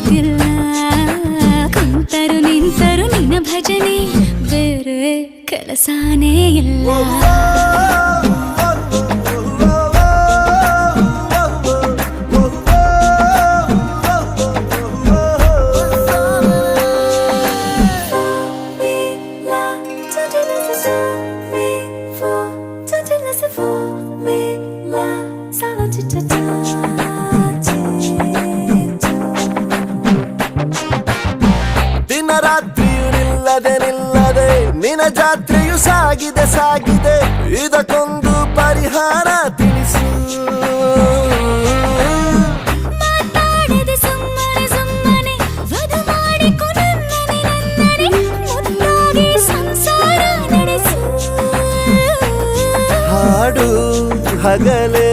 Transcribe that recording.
ಗೊತ್ತಿಲ್ಲ ಕುಂತರು ನಿಂತರು ನಿನ್ನ ಭಜನೆ ಬೇರೆ ಕೆಲಸನೇ ಇಲ್ಲ ದಿನ ರಾತ್ರಿಯು ನಿಲ್ಲದೆ ನಿಲ್ಲದೆ ನಿನ್ನ ಜಾತ್ರೆಯು ಸಾಗಿದೆ ಸಾಗಿದೆ ಇದಕ್ಕೊಂದು ಪರಿಹಾರ ತಿಳಿಸು ಮಾತಾಡದೆ ಸುಮ್ಮನೆ ಸುಮ್ಮನೆ ವಧು ಮಾಡಿಕೊ ನನ್ನನೆ ನನ್ನನೆ ಮುದ್ದಾಗಿ ಸಂಸಾರ ನಡೆಸು ಹಾಡು ಹಗಲೇ